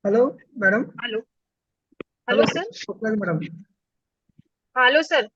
Hello madam. Hello. Hello hello sir. Madam. Hello sir.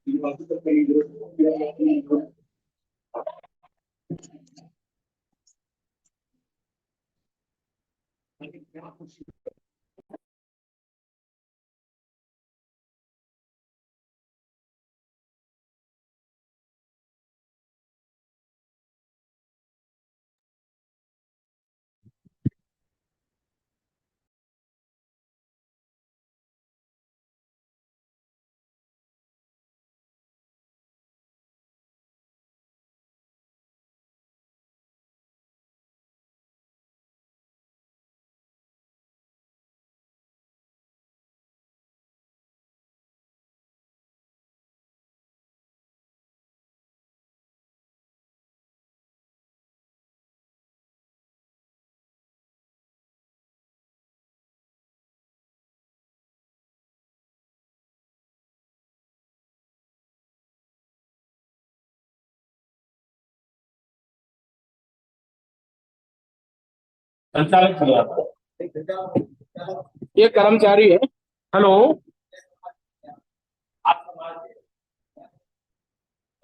आवाज कैसे? येतोय? संचालक चल रहा था। ये कर्मचारी है। हेलो। आप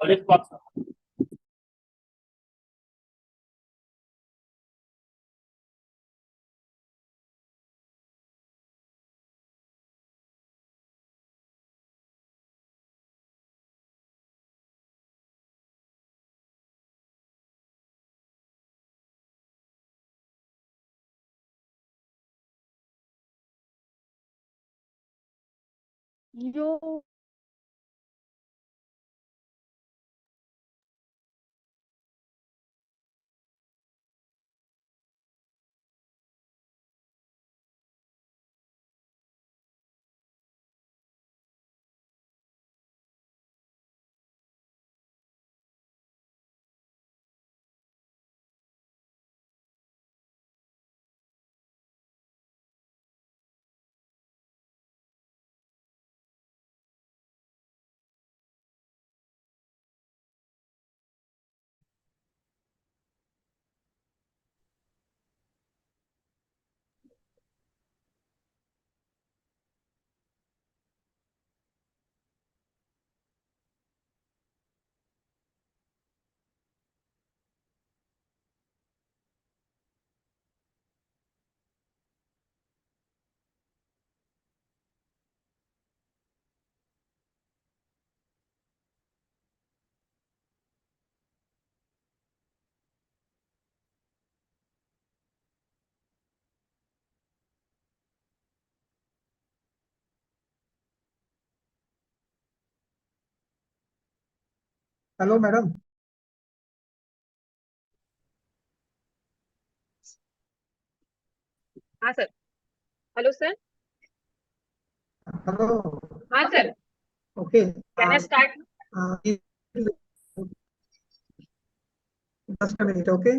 ललित पक्ष। यो हेलो मैडम। हाँ सर। Hello sir. हेलो। हाँ sir. Okay. Can I start? 10 minutes. Okay.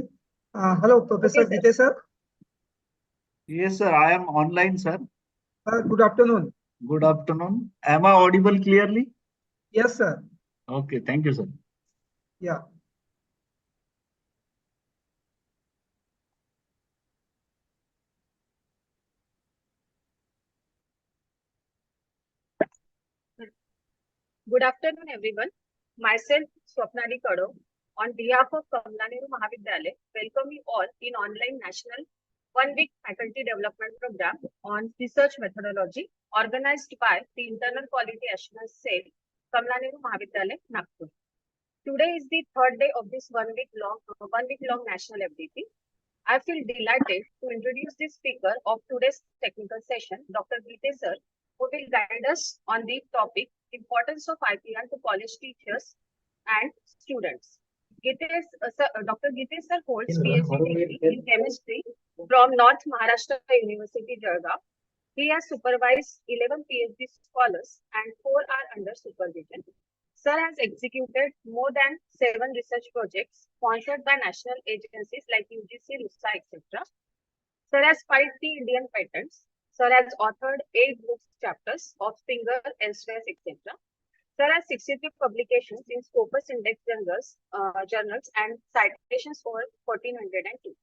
Hello okay professor sir. Gite sir. Yes, sir. I am online, sir. Good afternoon. Good afternoon. Am I audible clearly? Yes sir. Okay. Thank you, sir. या Good afternoon, everyone. Myself, Swapnali Kado, on behalf of Kamla Nehru Mahavidyalaya, welcome you all in online national one-week faculty development program on research methodology organized by the Internal Quality Assurance Cell, Kamla Nehru Mahavidyalaya, Nagpur. Today is the third day of this one week long national FDP. I feel delighted to introduce the speaker of today's technical session, Dr. Geete sir, who will guide us on the topic importance of IPR to college teachers and students. Dr. Geete sir holds PhD degree in chemistry from North Maharashtra University, Jalgaon. He has supervised 11 PhD scholars and 4 are under supervision. Sir has executed more than 7 research projects sponsored by national agencies like UGC, RUSA, etc. Sir has filed the Indian patents. Sir has authored 8 books chapters of Singer, Elsewhere, etc. Sir has 63 publications in Scopus Index journals and citations over 1402.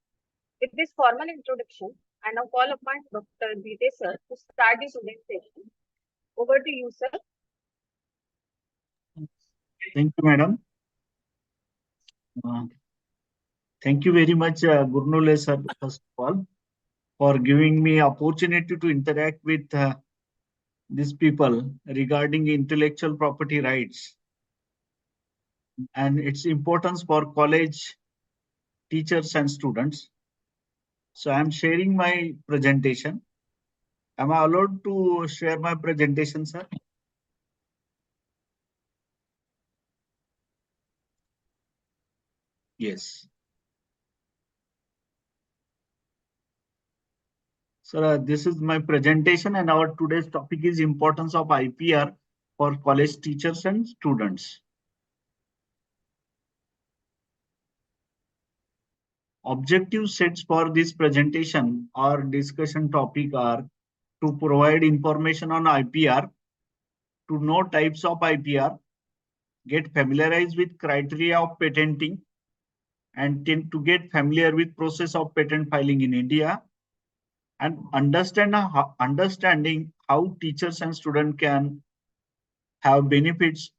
With this formal introduction, I now call upon Dr. Bide sir to start the today's session. Over to you, sir. Thank you, madam. Thank you very much, Gurnule sir, first of all, for giving me opportunity to interact with these people regarding intellectual property rights and its importance for college teachers and students. So I am sharing my presentation. Am I allowed to share my presentation, sir? Yes. So this is my presentation and our today's topic is importance of IPR for college teachers and students. Objective sets for this presentation or discussion topic are to provide information on IPR, to know types of IPR, get familiarized with criteria of patenting, and to get familiar with process of patent filing in India, and understanding how teachers and students can have benefits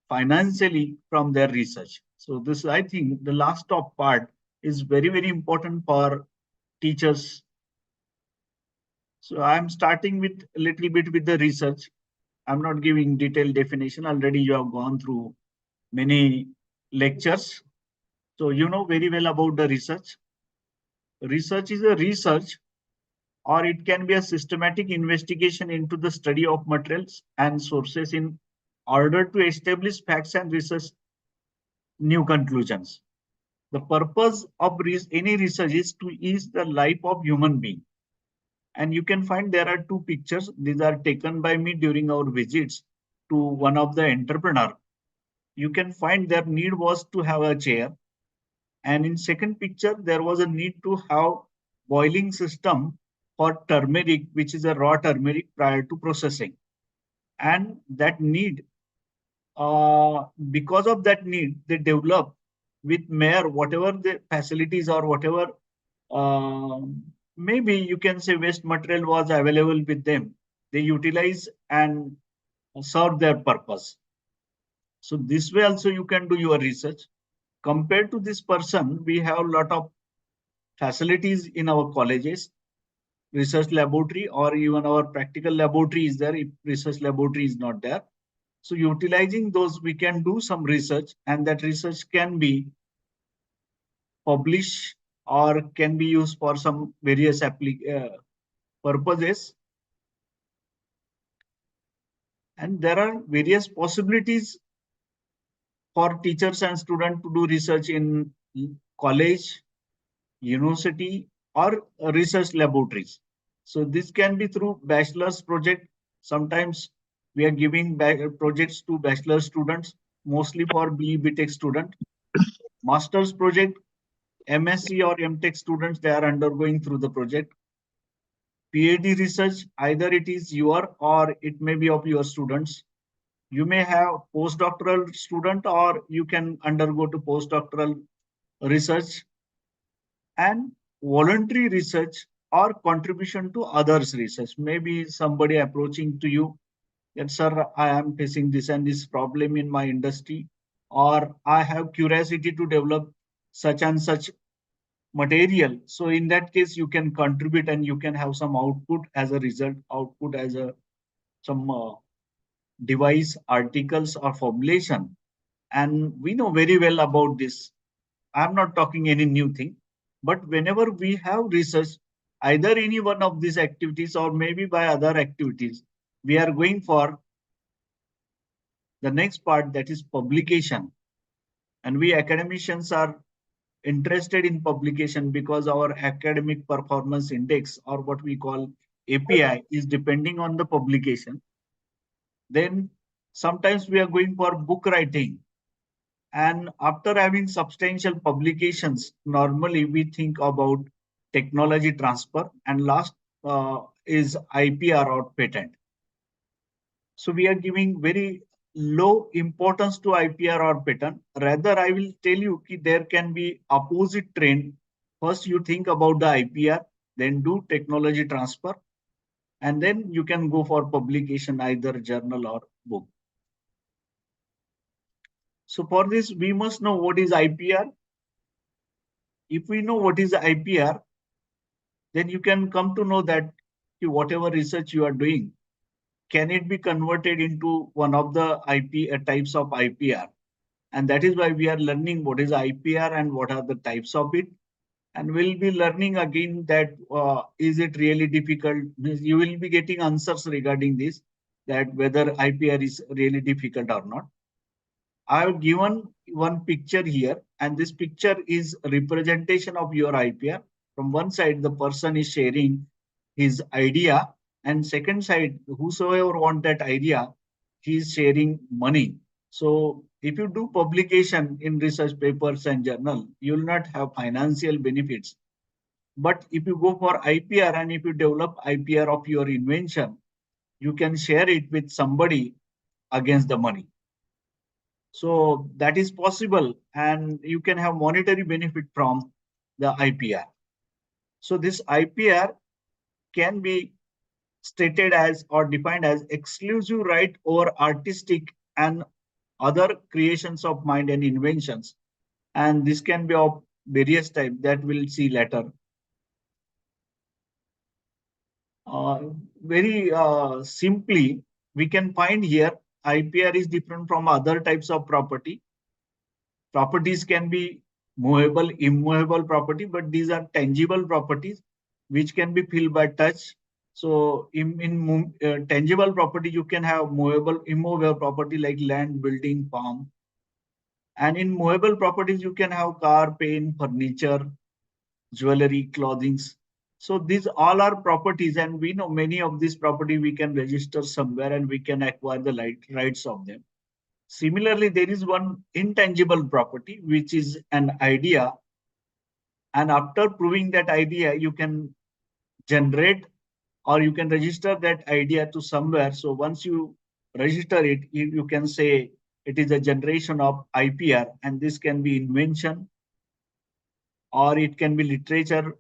financially from their research. So this, I think, the last top part is very, very important for teachers. So I'm starting with a little bit with the research. I'm not giving detailed definition. Already you have gone through many lectures. So you know very well about the research. Research is a research, or it can be a systematic investigation into the study of materials and sources in order to establish facts and research new conclusions. The purpose of any research is to ease the life of human being. And you can find there are 2 pictures. These are taken by me during our visits to one of the entrepreneur. You can find their need was to have a chair. And in second picture, there was a need to have boiling system for turmeric, which is a raw turmeric prior to processing. And that need, because of that need, they develop with mere whatever the facilities or whatever, uh, maybe you can say waste material was available with them. They utilize and serve their purpose. So this way also you can do your research. Compared to this person, we have a lot of facilities in our colleges, research laboratory, or even our practical laboratory is there if research laboratory is not there. So utilizing those, we can do some research, and that research can be published or can be used for some various purposes. And there are various possibilities for teachers and students to do research in college, university, or research laboratories. So this can be through bachelor's project. Sometimes we are giving projects to bachelor students, mostly for BE BTech student. Master's project, MSc or MTech students, they are undergoing through the project. PhD research, either it is your or it may be of your students. You may have postdoctoral student or you can undergo to postdoctoral research, and voluntary research or contribution to others research. Maybe somebody approaching to you, yes sir, I am facing this and this problem in my industry, or I have curiosity to develop such and such material. So in that case, you can contribute and you can have some output as a result, output as a some device, articles or formulation. And we know very well about this. I'm not talking any new thing, but whenever we have research, either any one of these activities or maybe by other activities, we are going for the next part, that is publication. And we academicians are interested in publication because our academic performance index, or what we call API, is depending on the publication. Then sometimes we are going for book writing. And after having substantial publications, normally we think about technology transfer, and last is IPR or patent. So we are giving very low importance to IPR or patent. Rather, I will tell you that there can be opposite trend. First, you think about the IPR, then do technology transfer, and then you can go for publication, either journal or book. So for this, we must know what is IPR. If we know what is IPR, then you can come to know that whatever research you are doing, can it be converted into one of the types of IPR? And that is why we are learning what is IPR and what are the types of it. And we'll be learning again that is it really difficult? You will be getting answers regarding this, that whether IPR is really difficult or not. I have given one picture here, and this picture is a representation of your IPR. From one side, the person is sharing his idea, and second side, whosoever want that idea, he is sharing money. So if you do publication in research papers and journal, you will not have financial benefits. But if you go for IPR and if you develop IPR of your invention, you can share it with somebody against the money. So that is possible, and you can have monetary benefit from the IPR. So this IPR can be stated as or defined as exclusive right over artistic and other creations of mind and inventions. And this can be of various types that we'll see later. Very simply, we can find here IPR is different from other types of property. Properties can be movable, immovable property, but these are tangible properties which can be felt by touch. So in tangible property, you can have movable, immovable property like land, building, farm. And in movable properties, you can have car, pen, furniture, jewelry, clothing. So these all are properties, and we know many of these property we can register somewhere and we can acquire the rights of them. Similarly, there is one intangible property, which is an idea. And after proving that idea, you can generate or you can register that idea to somewhere. So once you register it, you can say it is a generation of IPR, and this can be invention or it can be literature,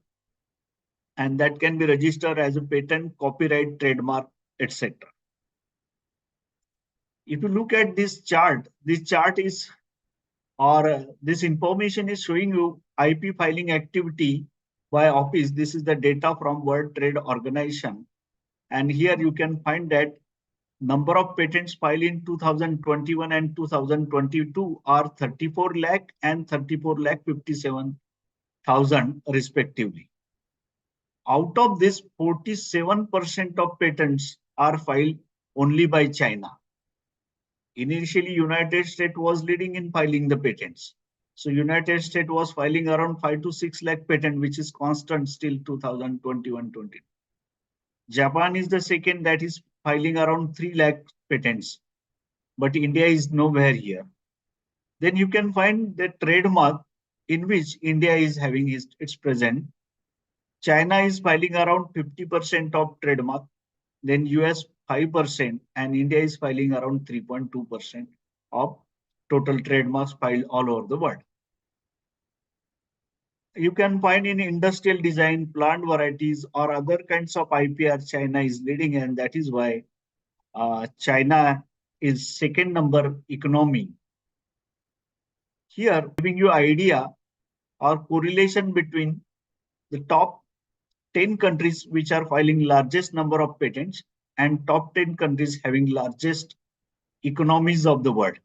and that can be registered as a patent, copyright, trademark, etc. If you look at this chart is or this information is showing you IP filing activity by office. This is the data from World Trade Organization. And here you can find that number of patents filed in 2021 and 2022 are 34 lakh and 34 lakh 57,000 respectively. Out of this, 47% of patents are filed only by China. Initially, United States was leading in filing the patents. So United States was filing around 5 to 6 lakh patent, which is constant still 2021-20. Japan is the second, that is filing around 3 lakh patents, but India is nowhere here. Then you can find the trademark in which India is having its present. China is filing around 50% of trademark, then US 5%, and India is filing around 3.2% of total trademarks filed all over the world. You can find in industrial design, plant varieties, or other kinds of IPR, China is leading, and that is why China is second number economy. Here, giving you idea or correlation between the top 10 countries which are filing largest number of patents and top 10 countries having largest economies of the world.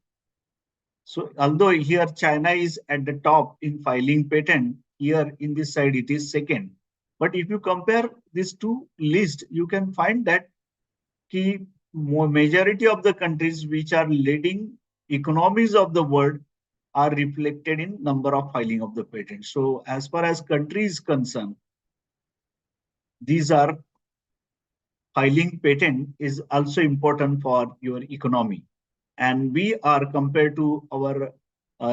So although here China is at the top in filing patent, here in this side it is second. But if you compare these two lists, you can find that the majority of the countries which are leading economies of the world are reflected in number of filing of the patents. So as far as country is concerned, these are filing patent is also important for your economy. And we are compared to our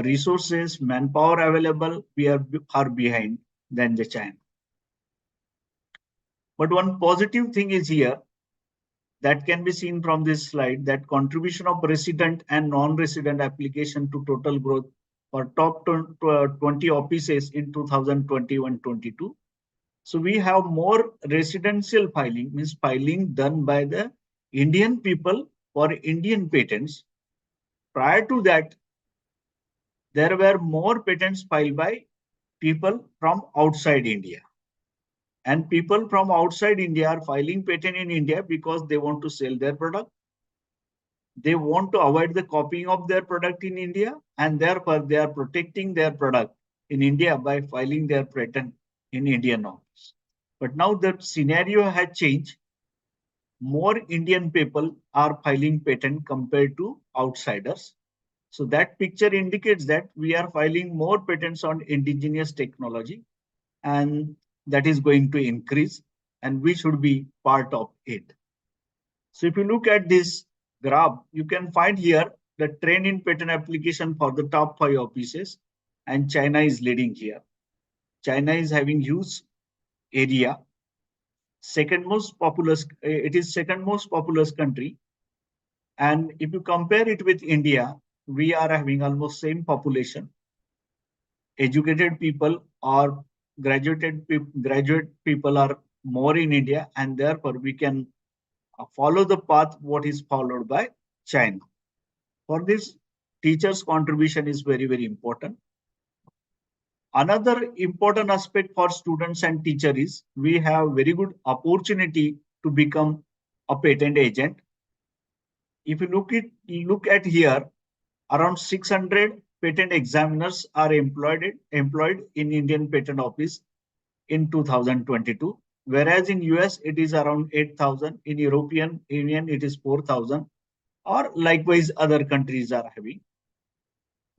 resources, manpower available, we are far behind than the China. But one positive thing is here that can be seen from this slide, that contribution of resident and non-resident application to total growth for top 20 offices in 2021-22. So we have more residential filing, means filing done by the Indian people for Indian patents. Prior to that, there were more patents filed by people from outside India. And people from outside India are filing patent in India because they want to sell their product. They want to avoid the copying of their product in India, and therefore they are protecting their product in India by filing their patent in Indian office. But now the scenario has changed. More Indian people are filing patent compared to outsiders. So that picture indicates that we are filing more patents on indigenous technology, and that is going to increase, and we should be part of it. So if you look at this graph, you can find here the trend in patent application for the top 5 offices, and China is leading here. China is having huge area, second most populous, it is second most populous country. And if you compare it with India, we are having almost same population. Educated people or graduate people are more in India, and therefore we can follow the path what is followed by China. For this, teachers' contribution is very, very important. Another important aspect for students and teachers is we have very good opportunity to become a patent agent. If you look at here, around 600 patent examiners are employed in Indian Patent Office in 2022, whereas in US it is around 8,000, in European Union it is 4,000, or likewise other countries are having.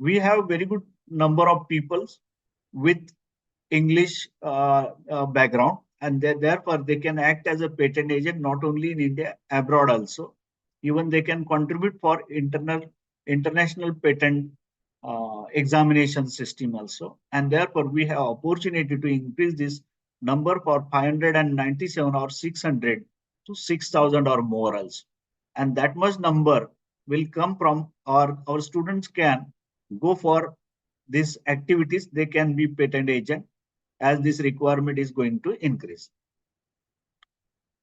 We have very good number of people with English background, and therefore they can act as a patent agent not only in India, abroad also. Even they can contribute for international patent examination system also, and therefore we have opportunity to increase this number for 597 or 600 to 6,000 or more also. And that much number will come from our students can go for these activities, they can be patent agent as this requirement is going to increase.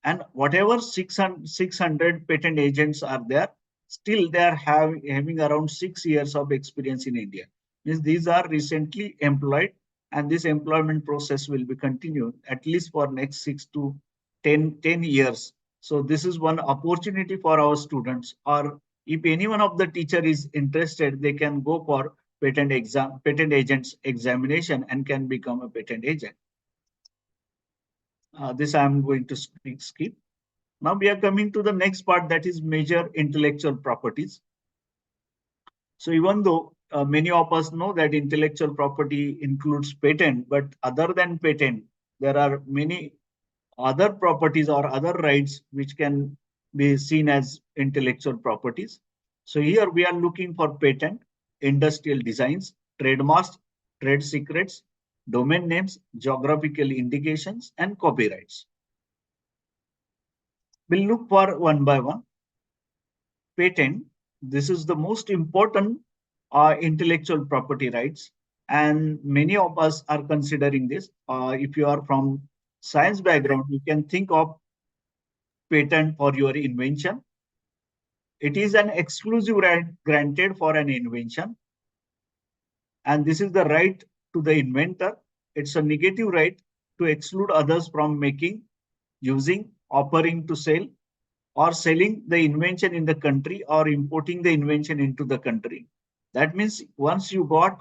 And whatever 600 patent agents are there, still they are having around 6 years of experience in India. Means these are recently employed, and this employment process will be continued at least for next 6 to 10 years. So this is one opportunity for our students, or if any one of the teacher is interested, they can go for patent agents examination and can become a patent agent. This I am going to skip. Now we are coming to the next part, that is major intellectual properties. So even though many of us know that intellectual property includes patent, but other than patent, there are many other properties or other rights which can be seen as intellectual properties. So here we are looking for patent, industrial designs, trademarks, trade secrets, domain names, geographical indications, and copyrights. We'll look for one by one. Patent, this is the most important intellectual property rights, and many of us are considering this. If you are from science background, you can think of patent for your invention. It is an exclusive right granted for an invention, and this is the right to the inventor. It's a negative right to exclude others from making, using, offering to sell, or selling the invention in the country or importing the invention into the country. That means once you got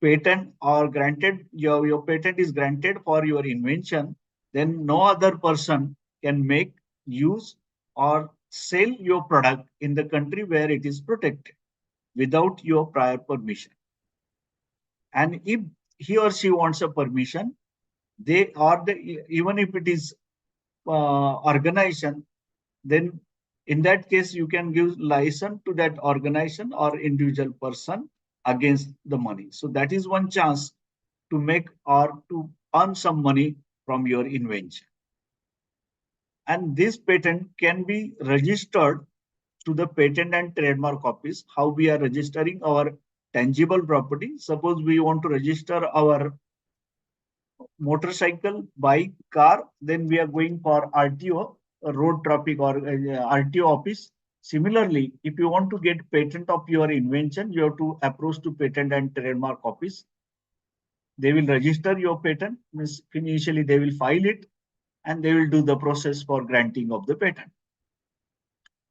patent or granted, your patent is granted for your invention, then no other person can make, use, or sell your product in the country where it is protected without your prior permission. And if he or she wants a permission, they are even if it is organization, then in that case, you can give license to that organization or individual person against the money. So that is one chance to make or to earn some money from your invention. And this patent can be registered to the patent and trademark office. How we are registering our tangible property. Suppose we want to register our motorcycle, bike, car, then we are going for RTO, road traffic or RTO office. Similarly, if you want to get patent of your invention, you have to approach to patent and trademark office. They will register your patent. Initially, they will file it and they will do the process for granting of the patent.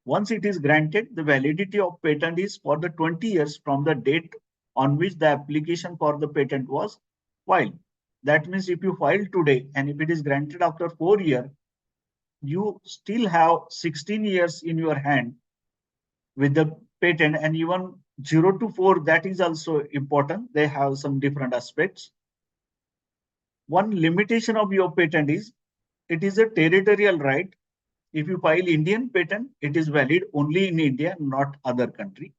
Once it is granted, the validity of patent is for the 20 years from the date on which the application for the patent was filed. That means if you file today and if it is granted after 4 years, you still have 16 years in your hand with the patent, and even 0 to 4, that is also important. They have some different aspects. One limitation of your patent is it is a territorial right. If you file Indian patent, it is valid only in India, not other country.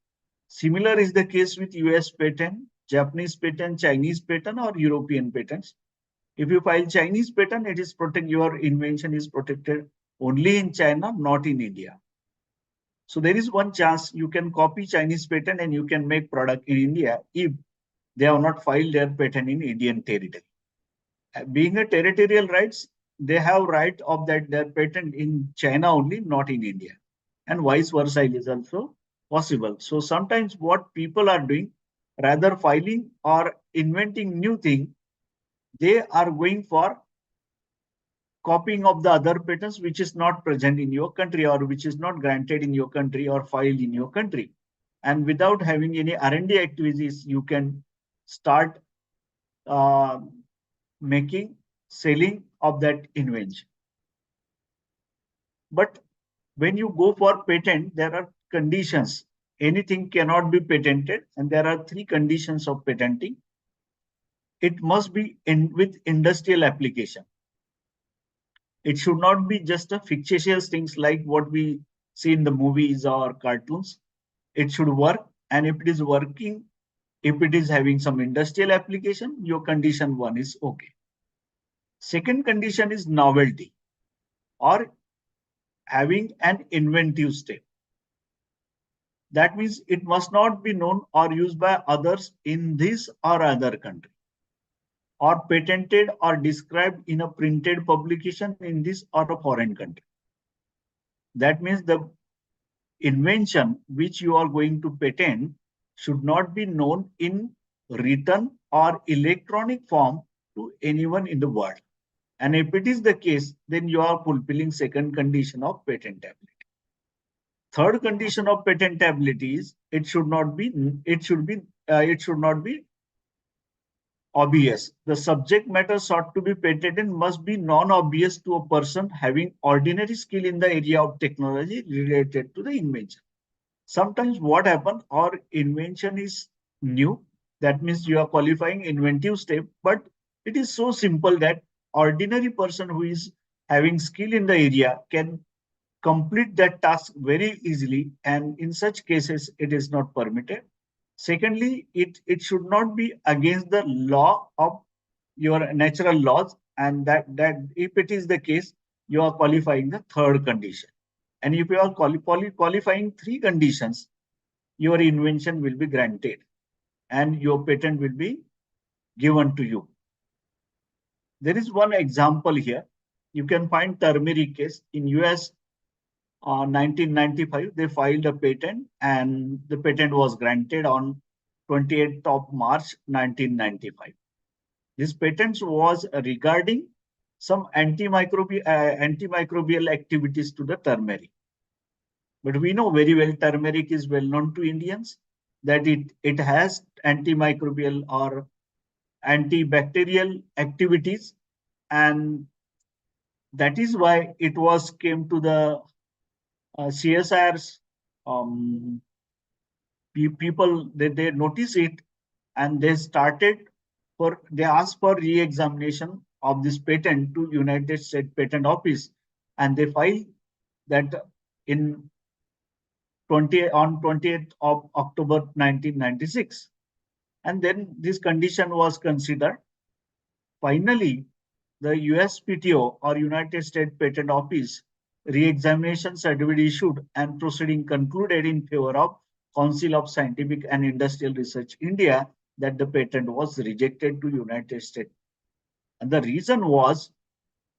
Similar is the case with US patent, Japanese patent, Chinese patent, or European patents. If you file Chinese patent, it is your invention is protected only in China, not in India. So there is one chance you can copy Chinese patent and you can make product in India if they have not filed their patent in Indian territory. Being a territorial rights, they have right of that their patent in China only, not in India. And vice versa is also possible. So sometimes what people are doing, rather filing or inventing new thing, they are going for copying of the other patents which is not present in your country or which is not granted in your country or filed in your country. And without having any R&D activities, you can start making, selling of that invention. But when you go for patent, there are conditions. Anything cannot be patented, and there are 3 conditions of patenting. It must be with industrial application. It should not be just a fictitious things like what we see in the movies or cartoons. It should work, and if it is working, if it is having some industrial application, your condition 1 is okay. Second condition is novelty or having an inventive step. That means it must not be known or used by others in this or other country, or patented or described in a printed publication in this or a foreign country. That means the invention which you are going to patent should not be known in written or electronic form to anyone in the world. And if it is the case, then you are fulfilling second condition of patentability. Third condition of patentability is it should not be obvious. The subject matter sought to be patented must be non-obvious to a person having ordinary skill in the area of technology related to the invention. sometimes what happens, our invention is new. That means you are qualifying inventive step, but it is so simple that ordinary person who is having skill in the area can complete that task very easily, and in such cases it is not permitted. Secondly, it should not be against the law of your natural laws, and that if it is the case, you are qualifying the third condition. And if you are qualifying three conditions, your invention will be granted and your patent will be given to you. There is one example here. You can find turmeric case in US. 1995, they filed a patent, and the patent was granted on 28th of March 1995. This patent was regarding some antimicrobial activities to the turmeric. But we know very well turmeric is well known to Indians that it has antimicrobial or antibacterial activities, and that is why it was came to the CSIR's people. They notice it, and they asked for re-examination of this patent to United States Patent Office, and they filed that in 20th of October 1996, and then this condition was considered. Finally, the USPTO or United States Patent Office re-examination certificate issued and proceeding concluded in favor of Council of Scientific and Industrial Research India that the patent was rejected to United States. And the reason was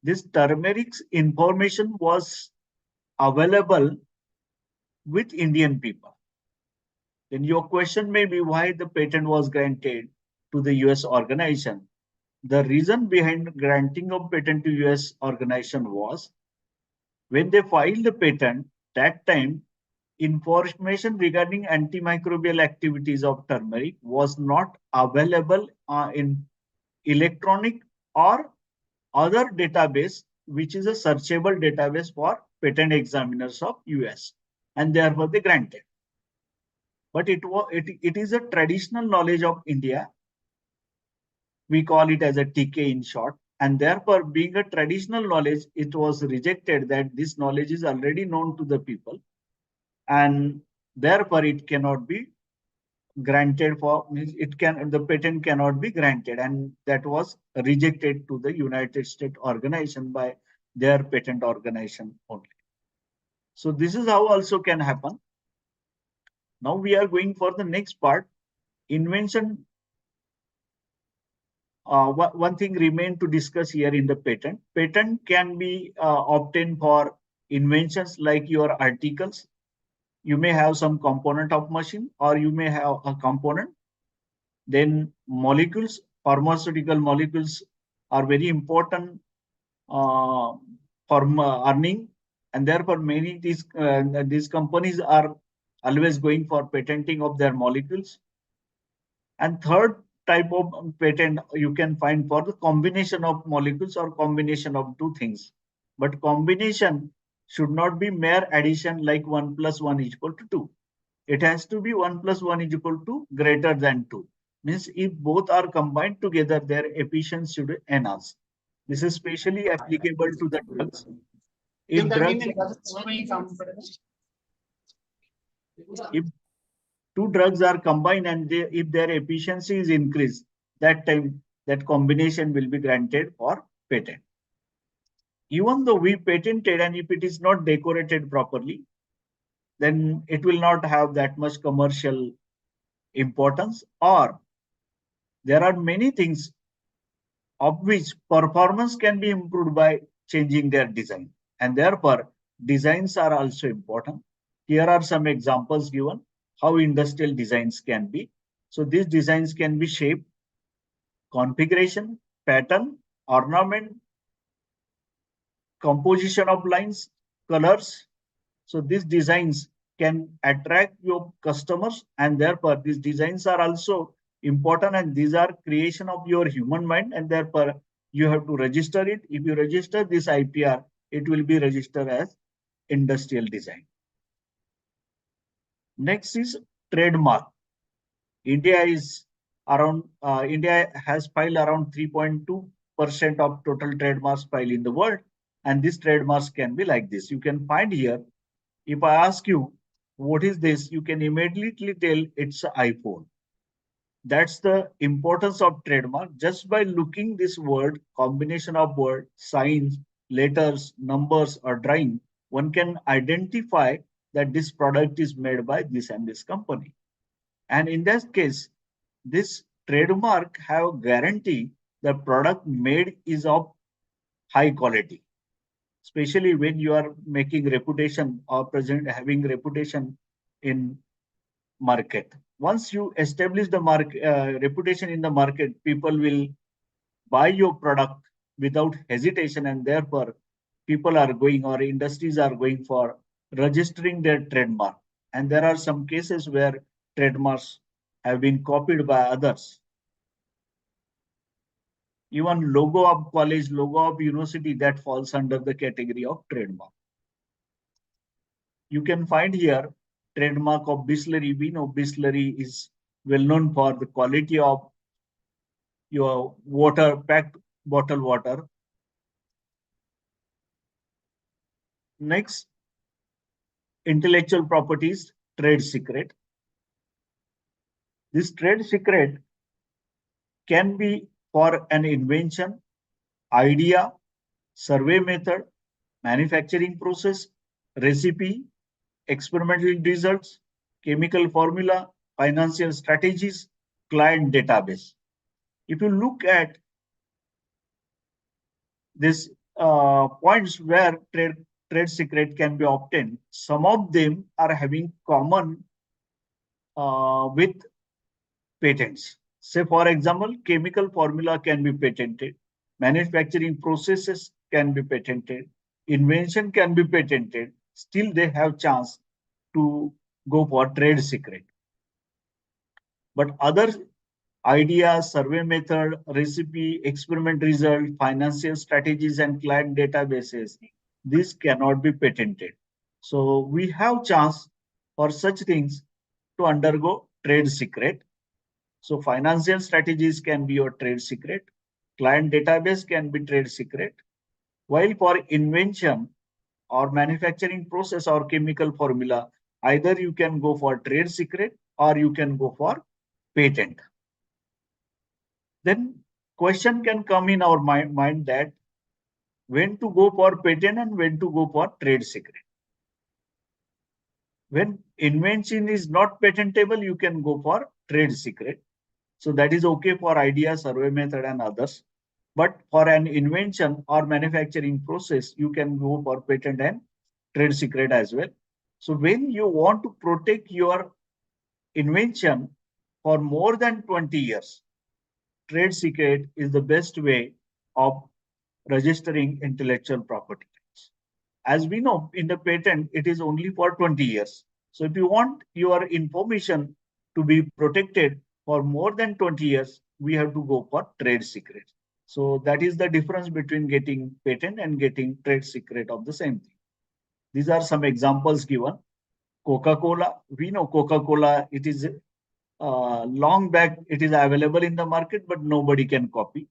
this turmeric's information was available with Indian people. Then your question may be why the patent was granted to the US organization. The reason behind granting of patent to US organization was when they filed the patent, that time information regarding antimicrobial activities of turmeric was not available in electronic or other database, which is a searchable database for patent examiners of US, and therefore they granted. But it is a traditional knowledge of India. We call it as a TK in short, and therefore being a traditional knowledge, it was rejected that this knowledge is already known to the people, and therefore it cannot be granted for the patent cannot be granted, and that was rejected to the United States organization by their patent organization only. So this is how also can happen. Now we are going for the next part, invention. One thing remain to discuss here in the patent. Patent can be obtained for inventions like your articles. You may have some component of machine, or you may have a component. Then molecules, pharmaceutical molecules are very important for earning, and therefore many these companies are always going for patenting of their molecules. And third type of patent you can find for the combination of molecules or combination of two things. But combination should not be mere addition like 1 + 1 = 2. It has to be 1 + 1 = greater than 2. Means if both are combined together, their efficiency should enhance. This is especially applicable to the drugs. If two drugs are combined and if their efficiency is increased, that time that combination will be granted for patent. Even though we patented, and if it is not decorated properly, then it will not have that much commercial importance, or there are many things of which performance can be improved by changing their design, and therefore designs are also important. Here are some examples given how industrial designs can be. So these designs can be shape, configuration, pattern, ornament, composition of lines, colors. So these designs can attract your customers, and therefore these designs are also important, and these are creation of your human mind, and therefore you have to register it. If you register this IPR, it will be registered as industrial design. Next is trademark. India has filed around 3.2% of total trademarks filed in the world, and these trademarks can be like this. You can find here, if I ask you what is this, you can immediately tell it's an iPhone. That's the importance of trademark. Just by looking this word, combination of word, signs, letters, numbers, or drawing, one can identify that this product is made by this and this company. And in that case, this trademark have guarantee the product made is of high quality, especially when you are making reputation or having reputation in market. Once you establish the reputation in the market, people will buy your product without hesitation, and therefore people are going, or industries are going for registering their trademark. And there are some cases where trademarks have been copied by others. Even logo of college, logo of university, that falls under the category of trademark. You can find here trademark of Bisleri. We know Bisleri is well known for the quality of your water, packed bottle water. Next, intellectual properties, trade secret. This trade secret can be for an invention, idea, survey method, manufacturing process, recipe, experimental results, chemical formula, financial strategies, client database. If you look at these points where trade secret can be obtained, some of them are having common with patents. Say, for example, chemical formula can be patented, manufacturing processes can be patented, invention can be patented. Still, they have chance to go for trade secret. But other ideas, survey method, recipe, experiment result, financial strategies, and client databases, these cannot be patented. So we have chance for such things to undergo trade secret. So financial strategies can be your trade secret. Client database can be trade secret. While for invention or manufacturing process or chemical formula, either you can go for trade secret or you can go for patent. Then question can come in our mind that when to go for patent and when to go for trade secret. When invention is not patentable, you can go for trade secret. So that is okay for idea, survey method, and others. But for an invention or manufacturing process, you can go for patent and trade secret as well. So when you want to protect your invention for more than 20 years, trade secret is the best way of registering intellectual property. As we know, in the patent, it is only for 20 years. So if you want your information to be protected for more than 20 years, we have to go for trade secret. So that is the difference between getting patent and getting trade secret of the same thing. These are some examples given. Coca-Cola, we know Coca-Cola, it is long back, it is available in the market, but nobody can copy.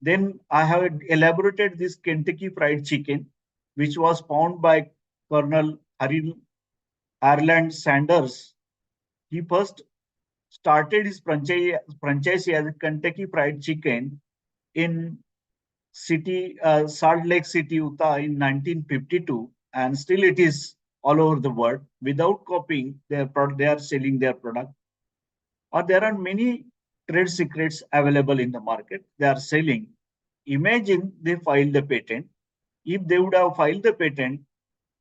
Then I have elaborated this Kentucky Fried Chicken, which was found by Colonel Ireland Sanders. He first started his franchise as Kentucky Fried Chicken in Salt Lake City, Utah in 1952, and still it is all over the world. Without copying their product, they are selling their product. Or there are many trade secrets available in the market. They are selling. Imagine they filed the patent. If they would have filed the patent,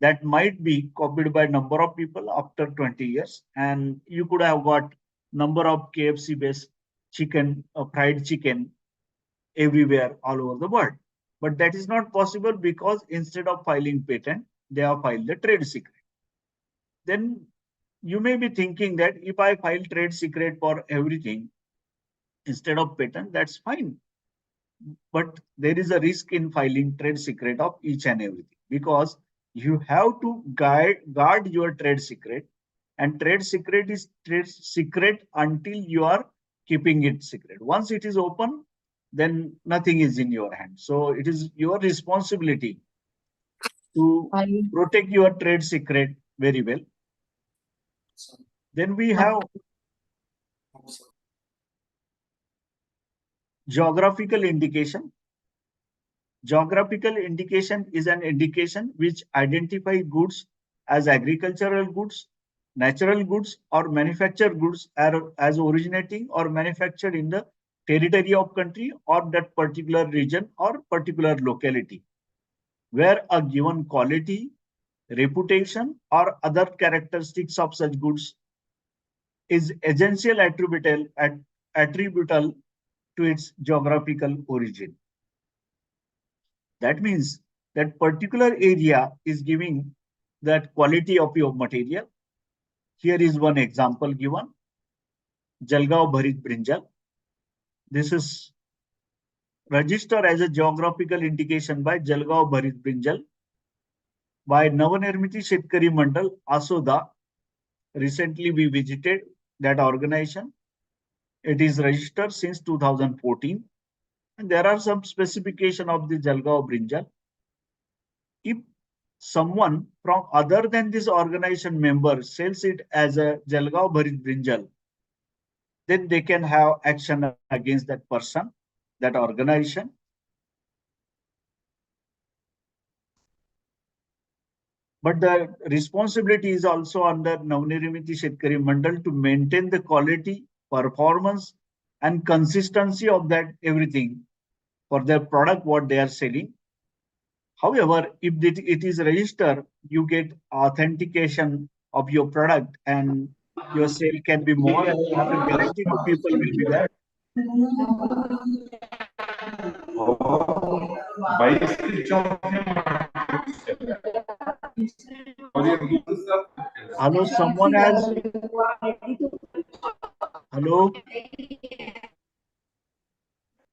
that might be copied by a number of people after 20 years. And you could have got number of KFC-based chicken, fried chicken everywhere all over the world. But that is not possible because instead of filing patent, they have filed the trade secret. Then you may be thinking that if I file trade secret for everything instead of patent, that's fine. But there is a risk in filing trade secret of each and everything, because you have to guard your trade secret And trade secret is trade secret until you are keeping it secret. Once it is open, then nothing is in your hand. So it is your responsibility to protect your trade secret very well. Then we have geographical indication. Geographical indication is an indication which identifies goods as agricultural goods, natural goods, or manufactured goods as originating or manufactured in the territory of country or that particular region or particular locality, where a given quality, reputation, or other characteristics of such goods is essential attributable to its geographical origin. That means that particular area is giving that quality of your material. Here is one example given. Jalgaon Bharit Brinjal. This is registered as a geographical indication by Jalgaon Bharit Brinjal by Navanirmiti Shetkari Mandal, Asoda. Recently, we visited that organization. It is registered since 2014. And there are some specification of the Jalgaon Brinjal. If someone from other than this organization member sells it as a Jalgaon Bharit Brinjal, then they can have action against that person, that organization. But the responsibility is also under Navanirmiti Shetkari Mandal to maintain the quality, performance, and consistency of that everything for their product, what they are selling. However, if it is registered, you get authentication of your product and your sale can be more, and the guarantee to people will be there. Hello, someone has. Hello.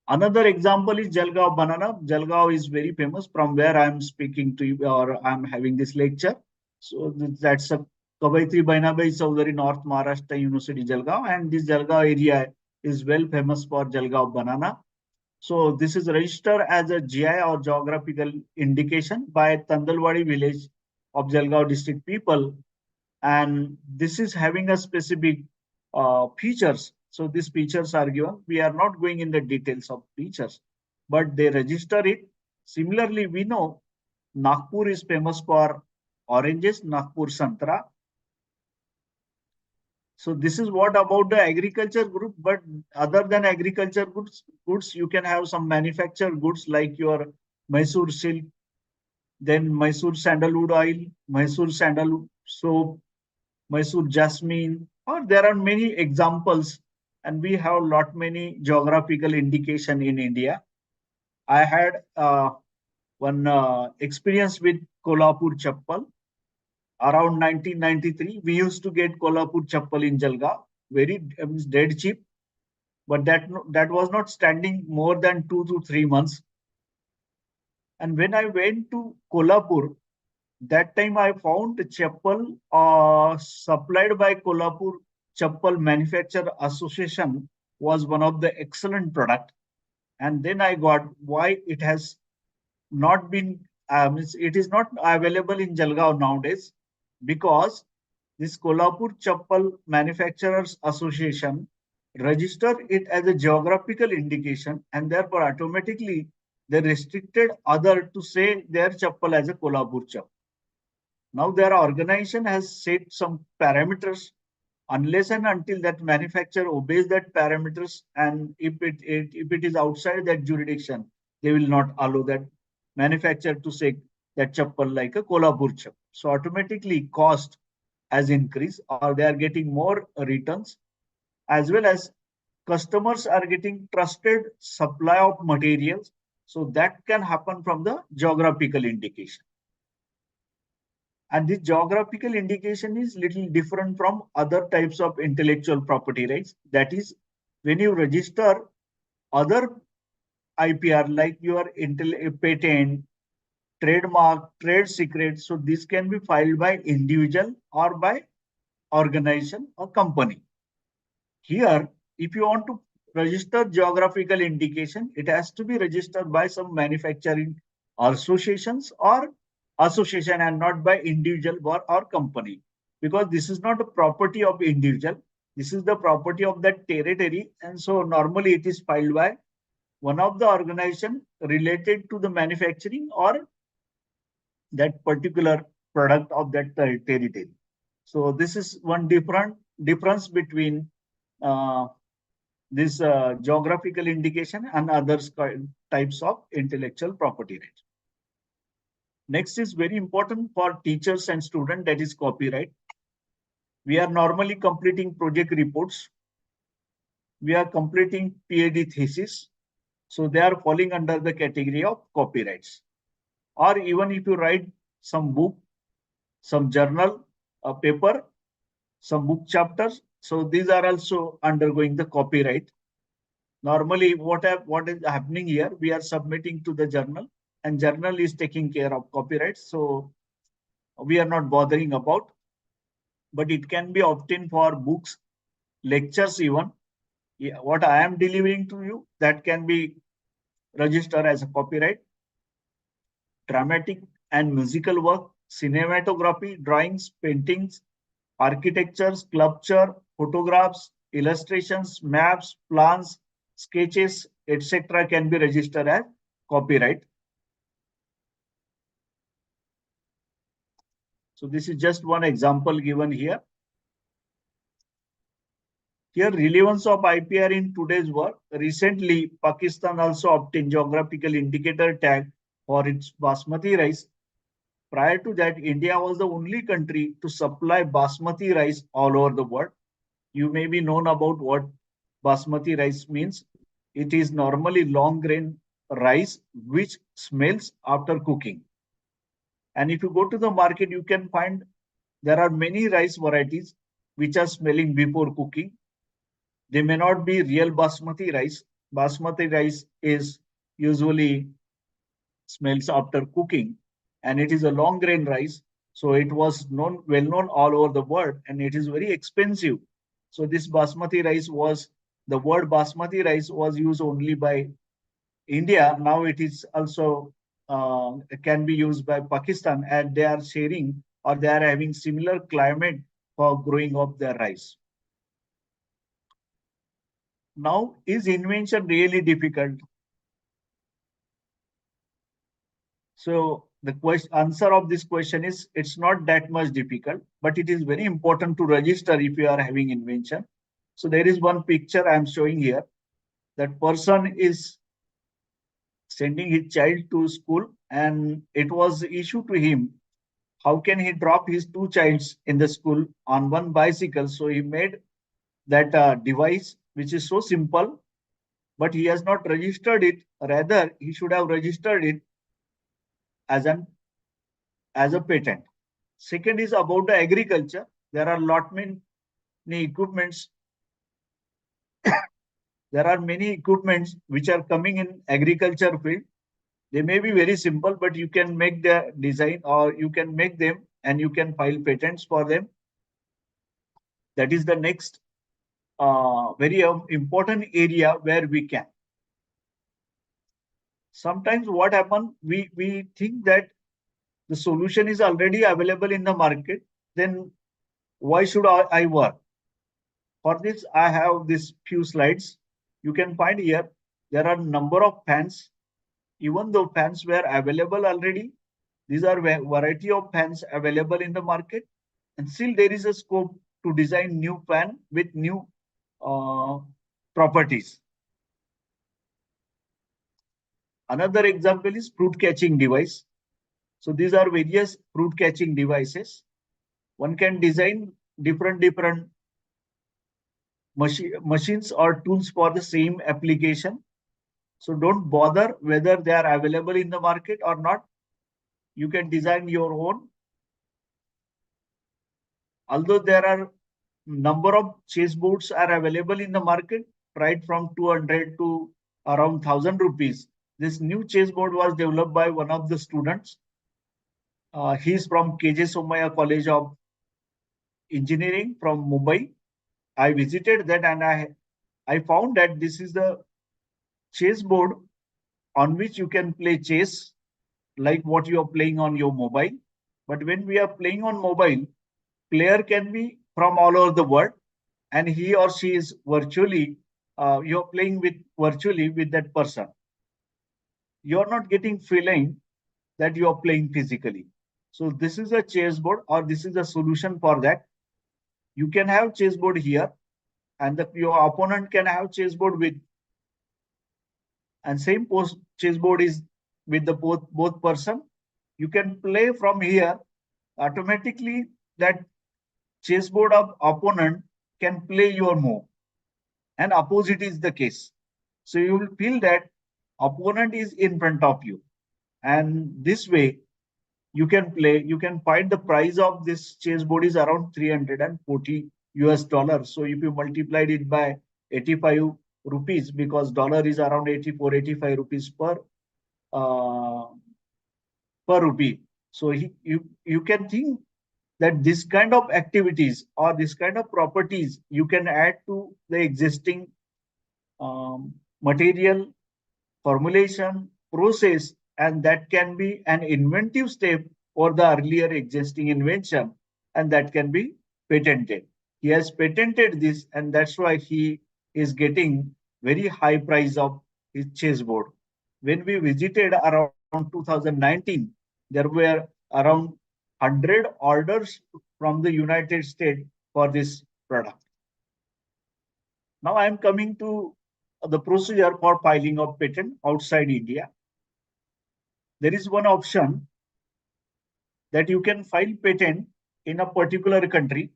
Another example is Jalgaon banana. Jalgaon is very famous from where I am speaking to you or I am having this lecture. So that's a Kavaitri Bainabai Chowdhury, North Maharashtra University, Jalgaon. And this Jalgaon area is well famous for Jalgaon banana. So this is registered as a GI or geographical indication by Tandalwadi village of Jalgaon district people. And this is having a specific features. So these features are given. We are not going in the details of features, but they register it. Similarly, we know Nagpur is famous for oranges, Nagpur Santra. So this is what about the agriculture group, but other than agriculture goods, you can have some manufactured goods like your Mysore silk, then Mysore sandalwood oil, Mysore sandalwood soap, Mysore jasmine, or there are many examples, and we have lot many geographical indication in India. I had one experience with Kolhapur chappal. Around 1993, we used to get Kolhapur chappal in Jalgaon, very dead cheap, but that was not standing more than 2 to 3 months. And when I went to Kolhapur, that time I found the chappal supplied by Kolhapur Chappal Manufacturer Association was one of the excellent product. And then I got why it has not been, it is not available in Jalgaon nowadays, because this Kolhapur Chappal Manufacturers Association registered it as a geographical indication, and therefore automatically they restricted other to say their chappal as a Kolhapur chappal. Now their organization has set some parameters. Unless and until that manufacturer obeys that parameters, and if it is outside that jurisdiction, they will not allow that manufacturer to say that chappal like a Kolhapur chappal. So automatically cost has increased, or they are getting more returns, as well as customers are getting trusted supply of materials. So that can happen from the geographical indication. And this geographical indication is little different from other types of intellectual property rights. That is, when you register other IPR like your patent, trademark, trade secret, so this can be filed by individual or by organization or company. Here, if you want to register geographical indication, it has to be registered by some manufacturing associations or association and not by individual or company, because this is not a property of individual. This is the property of that territory. And so normally it is filed by one of the organization related to the manufacturing or that particular product of that territory. So this is one difference between this geographical indication and other types of intellectual property rights. Next is very important for teachers and students, that is copyright. We are normally completing project reports. We are completing PhD thesis. So they are falling under the category of copyrights. Or even if you write some book, some journal, a paper, some book chapters, so these are also undergoing the copyright. Normally, what is happening here, we are submitting to the journal and journal is taking care of copyrights. So we are not bothering about, but it can be obtained for books, lectures even. Yeah, what I am delivering to you, that can be registered as a copyright. Dramatic and musical work, cinematography, drawings, paintings, architecture, sculpture, photographs, illustrations, maps, plans, sketches, etc. can be registered as copyright. So this is just one example given here. Here, relevance of IPR in today's world. Recently, Pakistan also obtained geographical indicator tag for its basmati rice. Prior to that, India was the only country to supply basmati rice all over the world. You may be known about what basmati rice means. It is normally long grain rice which smells after cooking. And if you go to the market, you can find there are many rice varieties which are smelling before cooking. They may not be real basmati rice. Basmati rice is usually smells after cooking, and it is a long grain rice. So it was well known all over the world, and it is very expensive. So this basmati rice the word basmati rice was used only by India. Now it is also can be used by Pakistan, and they are sharing or they are having similar climate for growing of their rice. Now, is invention really difficult? So the answer of this question is it's not that much difficult, but it is very important to register if you are having invention. So there is one picture I am showing here. That person is sending his child to school and it was issued to him. How can he drop his two childs in the school on one bicycle? So he made that device, which is so simple, but he has not registered it. Rather, he should have registered it as a patent. Second is about the agriculture. There are many equipments. There are many equipments which are coming in agriculture field. They may be very simple, but you can make the design or you can make them and you can file patents for them. That is the next very important area where we can. Sometimes what happens, we think that the solution is already available in the market, then why should I work? For this, I have these few slides. You can find here, there are a number of fans. Even though fans were available already, these are a variety of fans available in the market. And still there is a scope to design new fan with new properties. Another example is fruit catching device. So these are various fruit catching devices. One can design different machines or tools for the same application. So don't bother whether they are available in the market or not. You can design your own. Although there are number of chessboards are available in the market, right from 200 to around 1000 rupees. This new chessboard was developed by one of the students. He is from KJ Somaya College of engineering from Mumbai. I visited that and I found that this is the chess board on which you can play chess like what you are playing on your mobile. But when we are playing on mobile, player can be from all over the world, and he or she is virtually, you're playing with virtually with that person. You're not getting feeling that you are playing physically. So this is a chessboard, or this is a solution for that. You can have chessboard here, and your opponent can have chessboard with, and same post chessboard is with the both person. You can play from here automatically. That chessboard of opponent can play your move, and opposite is the case. So you will feel that opponent is in front of you, and this way you can play. You can find the price of this chessboard is around 340 US dollars. So if you multiplied it by 85 rupees, because dollar is around 84, 85 rupees uh, per rupee. So you can think that this kind of activities or this kind of properties you can add to the existing material formulation process, and that can be an inventive step for the earlier existing invention, and that can be patented. He has patented this, and that's why he is getting very high price of his chessboard. When we visited around 2019, there were around 100 orders from the United States for this product. Now I am coming to the procedure for filing of patent outside India. There is one option that you can file patent in a particular country.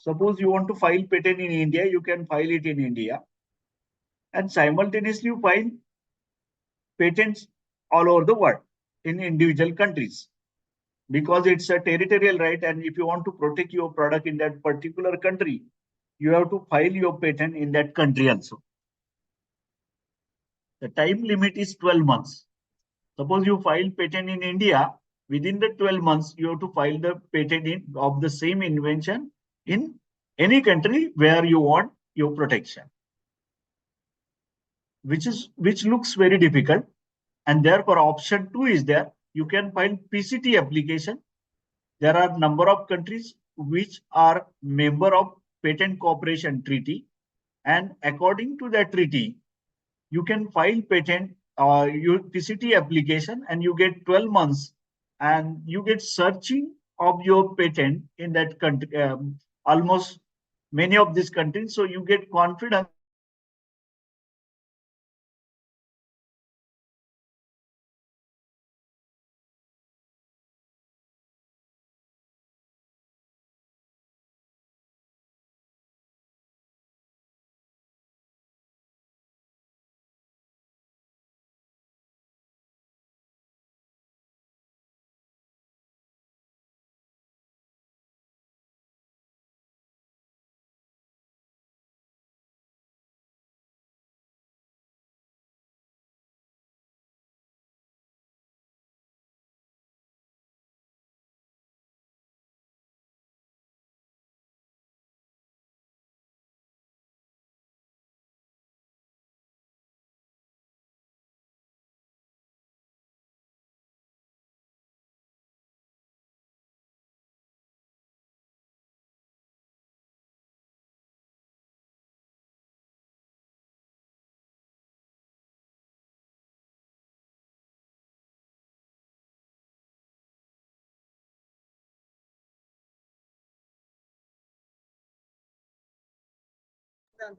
Suppose you want to file patent in India, you can file it in India, and simultaneously you file patents all over the world in individual countries, because it's a territorial right. And if you want to protect your product in that particular country, you have to file your patent in that country also. The time limit is 12 months. Suppose you file patent in India, within the 12 months, you have to file the patent of the same invention in any country where you want your protection, which looks very difficult. And therefore, option 2 is there. You can file PCT application. There are number of countries which are member of Patent Cooperation Treaty, and according to that treaty, you can file patent your PCT application, and you get 12 months, and you get searching of your patent in that country, almost many of these countries. So you get confidence that your patent is valid in that particular country. And this is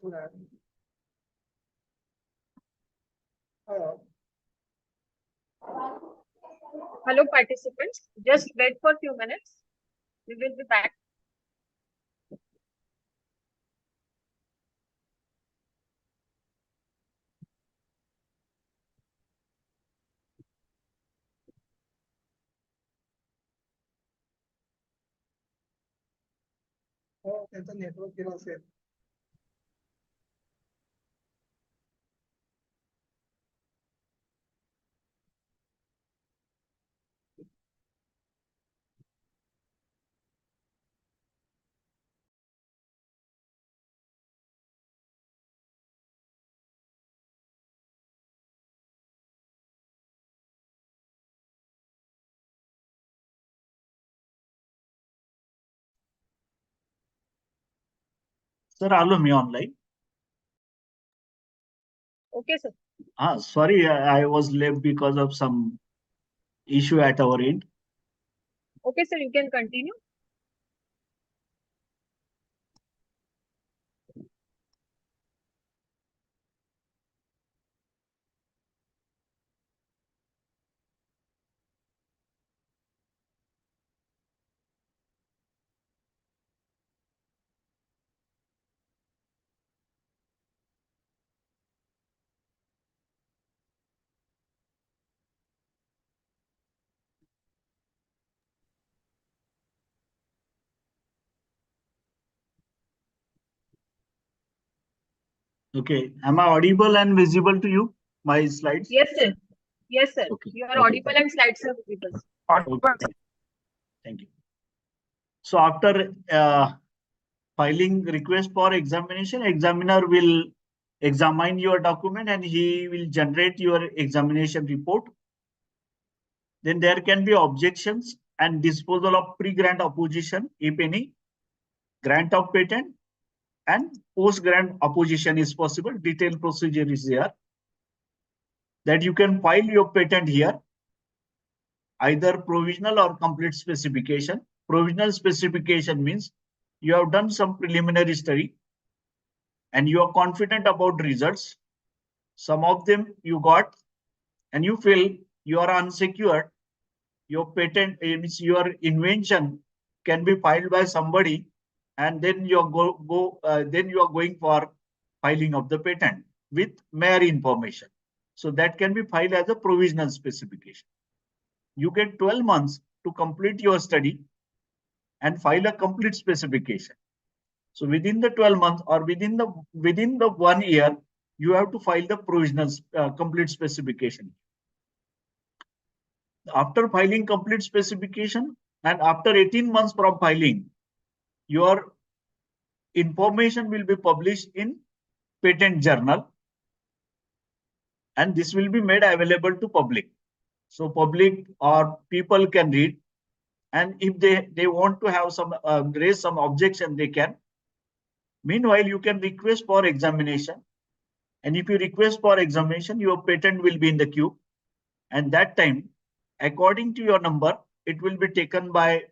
the Hello, participants. Just wait for a few minutes. We will be back. हो त्यांचा network गेला असेल. Sir, Alo me online. Okay, sir. Sorry, I was late because of some issue at our end. Okay, sir, you can continue. Okay, am I audible and visible to you? My slides? Yes, sir. Yes, sir. Okay. You are Okay, audible and slides are visible. Okay. Thank you. So after filing request for examination, examiner will examine your document and he will generate your examination report. Then there can be objections and disposal of pre-grant opposition, if any, grant of patent, and post-grant opposition is possible. Detailed procedure is there. That you can file your patent here, either provisional or complete specification. Provisional specification means you have done some preliminary study and you are confident about results. Some of them you got and you feel you are unsecured. Your patent means your invention can be filed by somebody, and then you are then you are going for filing of the patent with mere information. So that can be filed as a provisional specification. You get 12 months to complete your study and file a complete specification. So within the 12 months or within the 1 year, you have to file the provisional complete specification. After filing complete specification and after 18 months from filing, your information will be published in patent journal and this will be made available to public. So public or people can read, and if they want to have some raise some objection, they can. Meanwhile, you can request for examination, and if you request for examination, your patent will be in the queue, and that time, according to your number, it will be taken by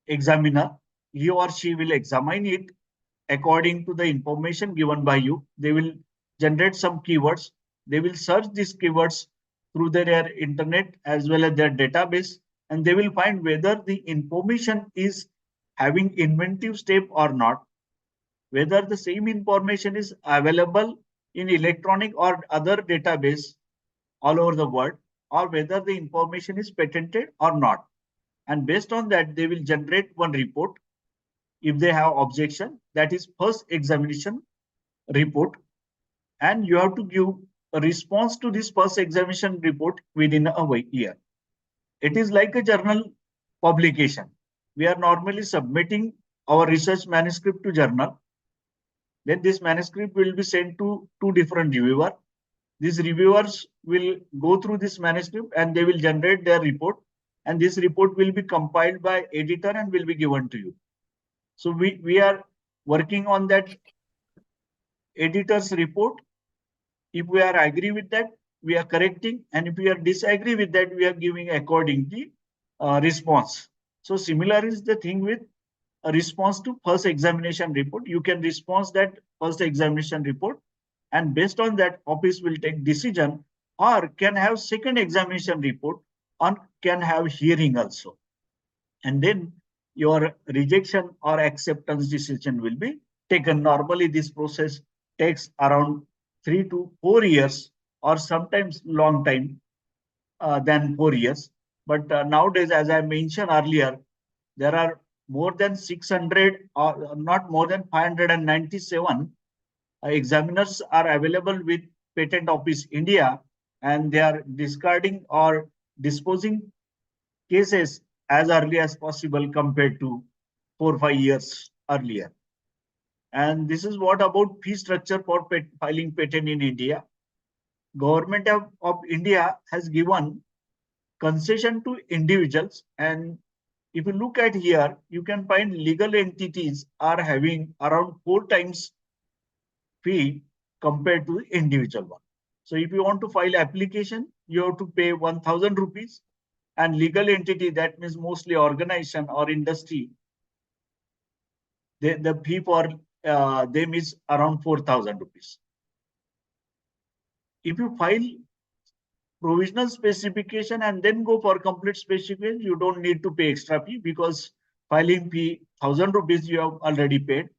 examiner. He or she will examine it according to the information given by you. They will generate some keywords. They will search these keywords through their internet as well as their database, and they will find whether the information is having inventive step or not, whether the same information is available in electronic or other database all over the world, or whether the information is patented or not. And based on that, they will generate one report. If they have objection, that is first examination report, and you have to give a response to this first examination report within a year. It is like a journal publication. We are normally submitting our research manuscript to journal. Then this manuscript will be sent to two different reviewers. These reviewers will go through this manuscript and they will generate their report. And this report will be compiled by editor and will be given to you. So we are working on that editor's report. If we are agree with that, we are correcting. And if we are disagree with that, we are giving accordingly response. So similar is the thing with a response to first examination report. You can respond that first examination report, and based on that, office will take decision or can have second examination report or can have hearing also. And then your rejection or acceptance decision will be taken. Normally, this process takes around 3 to 4 years or sometimes long time than 4 years. But nowadays, as I mentioned earlier, there are more than 600 or not more than 597 examiners are available with Patent Office India, and they are discarding or disposing cases as early as possible compared to 4 or 5 years earlier. And this is what about fee structure for filing patent in India. Government of India has given concession to individuals, and if you look at here, you can find legal entities are having around 4 times fee compared to the individual one. So if you want to file application, you have to pay 1,000 rupees, and legal entity, that means mostly organization or industry, the fee for them is around 4,000 rupees. If you file provisional specification and then go for complete specification, you don't need to pay extra fee, because filing fee 1,000 rupees you have already paid.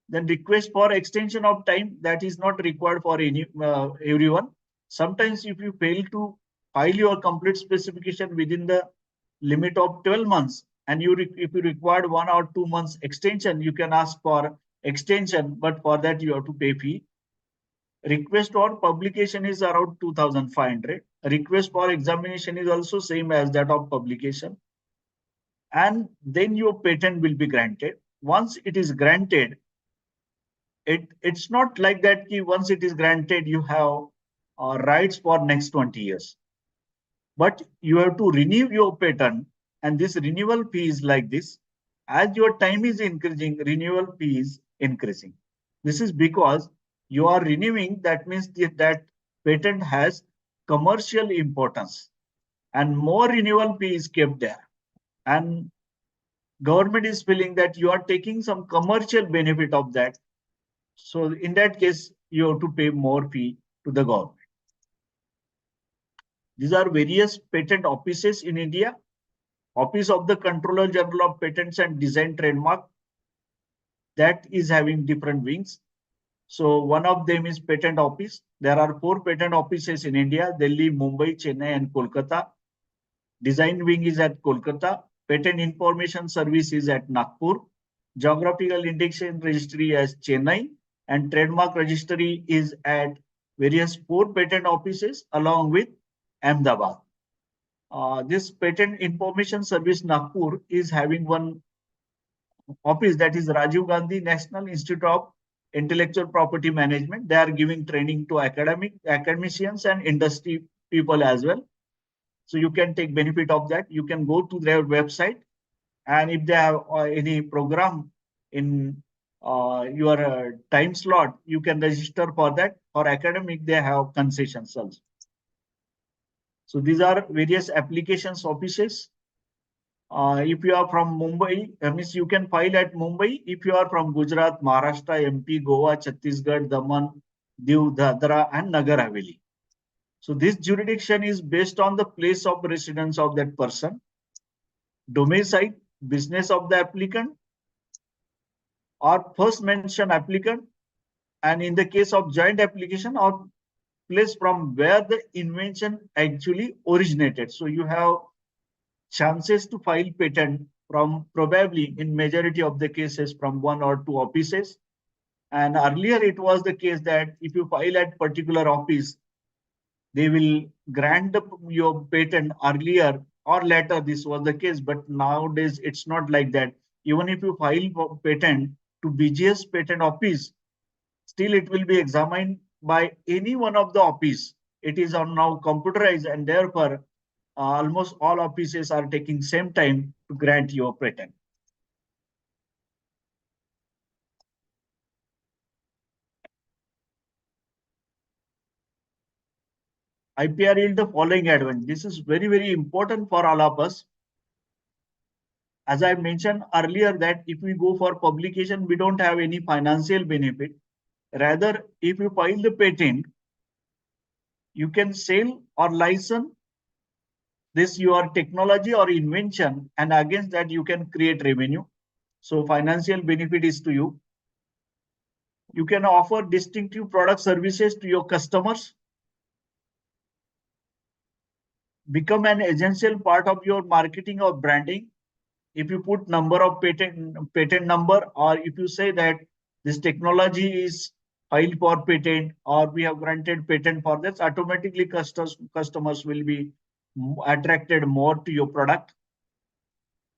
Then request for extension of time, that is not required for everyone. Sometimes if you fail to file your complete specification within the limit of 12 months, and if you required 1 or 2 months extension, you can ask for extension, but for that you have to pay fee. Request for publication is around 2,500. Request for examination is also same as that of publication. And then your patent will be granted. Once it is granted, it's not like that once it is granted, you have rights for next 20 years. But you have to renew your patent, and this renewal fee is like this. As your time is increasing, renewal fee is increasing. This is because you are renewing, that means that patent has commercial importance, and more renewal fee is kept there. And government is feeling that you are taking some commercial benefit of that. So in that case, you have to pay more fee to the government. These are various patent offices in India. Office of the Controller General of Patents and Design Trademark, that is having different wings. So one of them is Patent Office. There are 4 patent offices in India: Delhi, Mumbai, Chennai, and Kolkata. Design wing is at Kolkata. Patent Information Service is at Nagpur. Geographical Indexing Registry as Chennai, and Trademark Registry is at various 4 patent offices along with Ahmedabad. This Patent Information Service Nagpur is having one office, that is Rajiv Gandhi National Institute of Intellectual Property Management. They are giving training to academicians and industry people as well. So you can take benefit of that. You can go to their website, and if they have any program in your time slot, you can register for that. For academic, they have concessions also. So these are various applications offices. If you are from Mumbai, means you can file at Mumbai. If you are from Gujarat, Maharashtra, MP, Goa, Chhattisgarh, Daman, Diu, Dadra, and Nagar Haveli. So this jurisdiction is based on the place of residence of that person, domicile, business of the applicant, or first mention applicant, and in the case of joint application, or place from where the invention actually originated. So you have chances to file patent from, probably in majority of the cases, from 1 or 2 offices. And earlier it was the case that if you file at particular office, they will grant your patent earlier or later. This was the case, but nowadays it's not like that. Even if you file for patent to BGS patent office, still it will be examined by any one of the office. It is now computerized, and therefore almost all offices are taking same time to grant your patent. IPR yield the following advantage. This is very, very important for all of us. As I mentioned earlier, that if we go for publication, we don't have any financial benefit. Rather, if you file the patent, you can sell or license this your technology or invention, and against that you can create revenue. So financial benefit is to you. You can offer distinctive product services to your customers. Become an essential part of your marketing or branding. If you put number of patent number, or if you say that this technology is filed for patent, or we have granted patent for this, automatically customers will be attracted more to your product.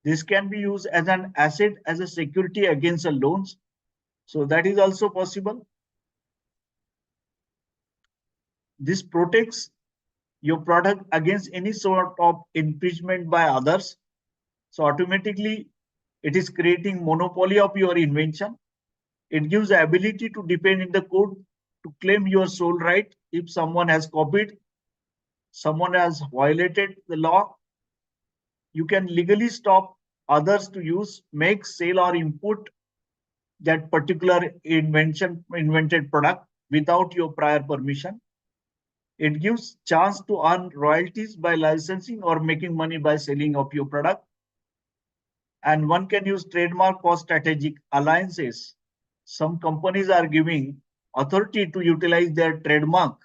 This can be used as an asset, as a security against a loans. So that is also possible. This protects your product against any sort of infringement by others. So automatically it is creating monopoly of your invention. It gives the ability to depend in the code to claim your sole right if someone has copied, someone has violated the law. You can legally stop others to use, make, sell, or import that particular invented product without your prior permission. It gives chance to earn royalties by licensing or making money by selling of your product. And one can use trademark for strategic alliances. Some companies are giving authority to utilize their trademark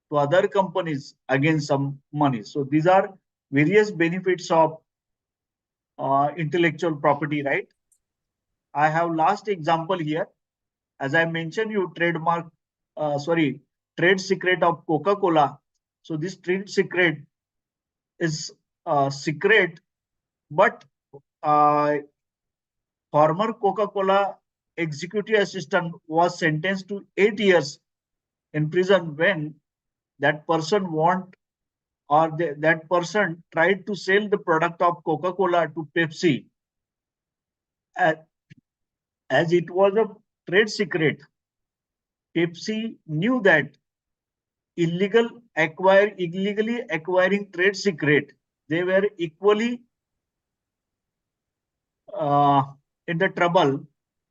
to other companies against some money. So these are various benefits of intellectual property right. I have last example here. As I mentioned, you trade secret of Coca-Cola. So this trade secret is secret, but former Coca-Cola executive assistant was sentenced to 8 years in prison when that person that person tried to sell the product of Coca-Cola to Pepsi. As it was a trade secret, Pepsi knew that illegally acquiring trade secret, they were equally in the trouble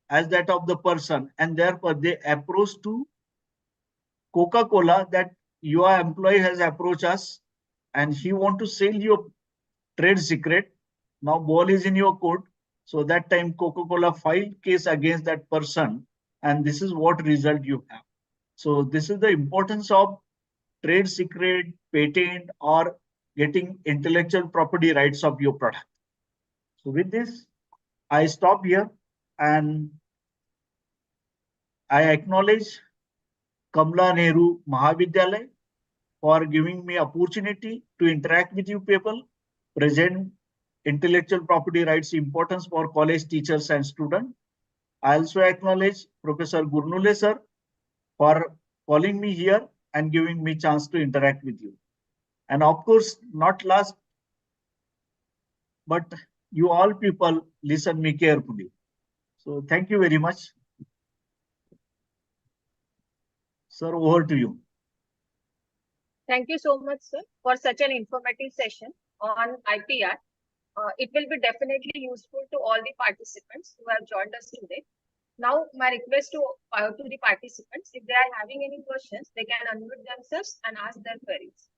as that of the person, and therefore they approached to Coca-Cola that your employee has approached us and he want to sell your trade secret. Now ball is in your court. So that time Coca-Cola filed case against that person, and this is what result you have. So this is the importance of trade secret, patent, or getting intellectual property rights of your product. So with this, I stop here and I acknowledge Kamla Nehru Mahavidyalaya for giving me opportunity to interact with you people, present intellectual property rights importance for college teachers and students. I also acknowledge Professor Gurnule sir for calling me here and giving me chance to interact with you. And of course, not last, but you all people listen me carefully. So thank you very much. Sir, over to you. Thank you so much, sir, for such an informative session on IPR. It will be definitely useful to all the participants who have joined us today. Now, my request to the participants, if they are having any questions, they can unmute themselves and ask their queries.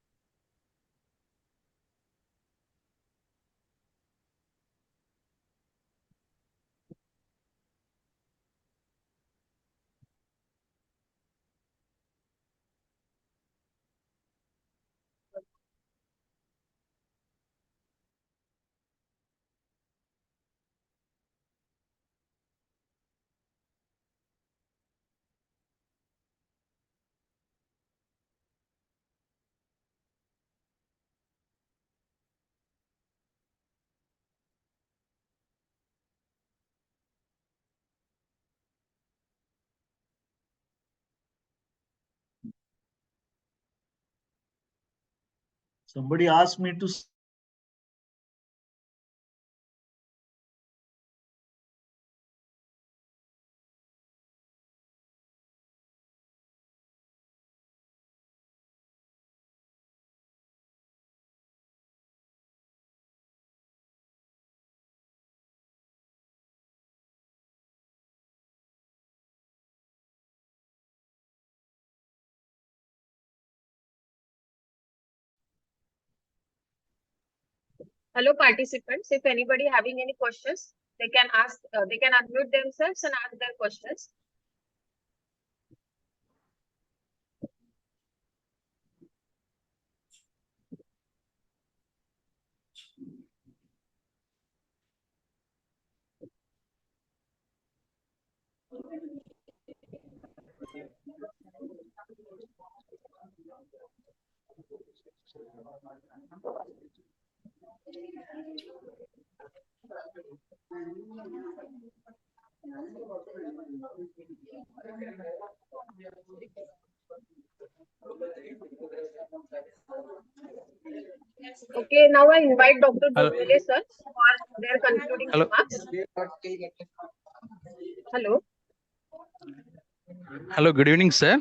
Somebody asked me to Hello, participants. If anybody having any questions, they can ask. They can unmute themselves and ask their questions. Okay, now I invite Dr. Gurnule sir their concluding Hello. remarks. Hello. Hello, good evening, sir.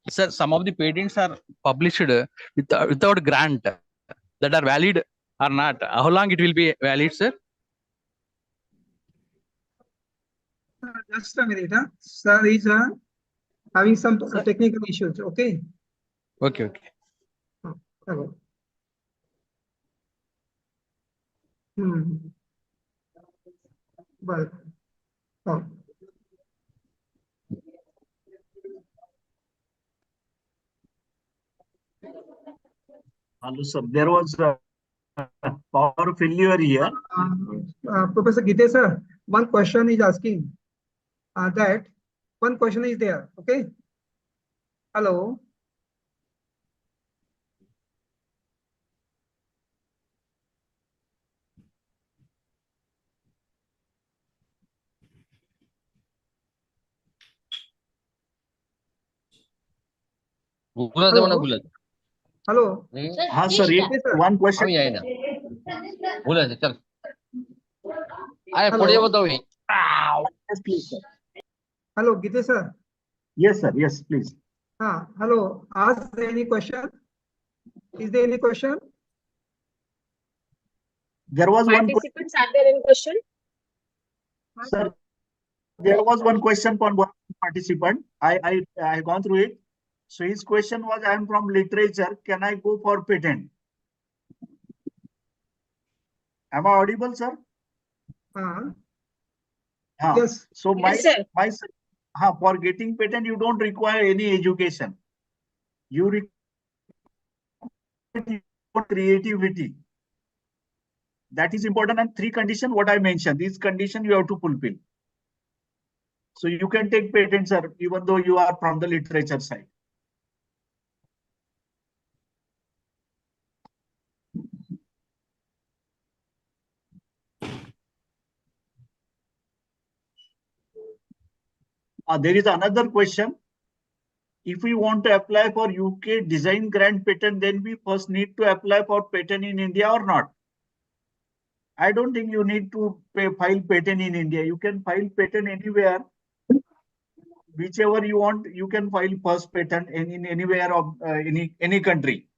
Sir, some of the patents are published without grant that are valid or not. How long it will be valid, sir? Just a minute, huh? Sir is having some technical issues. Okay. Okay. Hello. Well. Oh. Hello, sir. There was a power failure here. Professor Gite, sir, one question is asking that one question is there. Okay. Hello. Hello. Hello. हाँ sir, एक Yes, sir. one question. Hello. Yes, please, sir. Hello, Gite, sir. Yes, sir. Yes, please. Hello. Ask there any question? Is there any question? There was one question, Participants, are there any question? sir. There was one question from one participant. I gone through it. So his question was, I am from literature. Can I go for patent? Am I audible, sir? Yes. So Yes, sir. for getting patent, you don't require any education. You require creativity. That is important. And 3 conditions what I mentioned. These conditions you have to fulfill. So you can take patent, sir, even though you are from the literature side. There is another question. If we want to apply for UK design grant patent, then we first need to apply for patent in India or not? I don't think you need to file patent in India. You can file patent anywhere. Whichever you want, you can file first patent in anywhere of any country.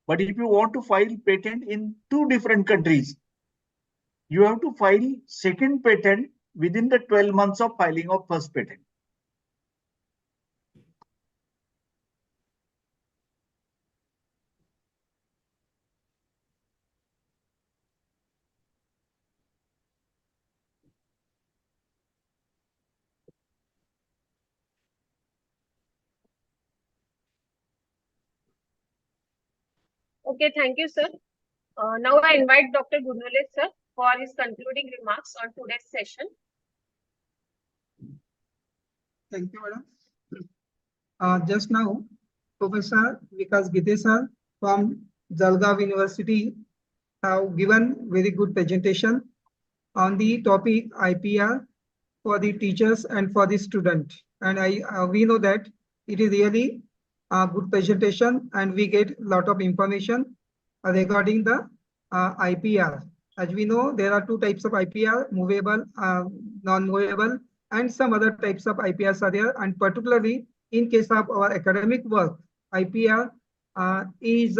But if you want to file patent in 2 different countries, you have to file second patent within the 12 months of filing of first patent. Okay, thank you, sir. Now I invite Dr. Gunole, sir, for his concluding remarks on today's session. Thank you, madam. Just now, Professor Vikas Gite sir from Jalgaon University have given very good presentation on the topic IPR for the teachers and for the student. And we know that it is really a good presentation and we get a lot of information regarding the IPR. As we know, there are 2 types of IPR, movable, non-movable, and some other types of IPRs are there. And particularly in case of our academic work, IPR is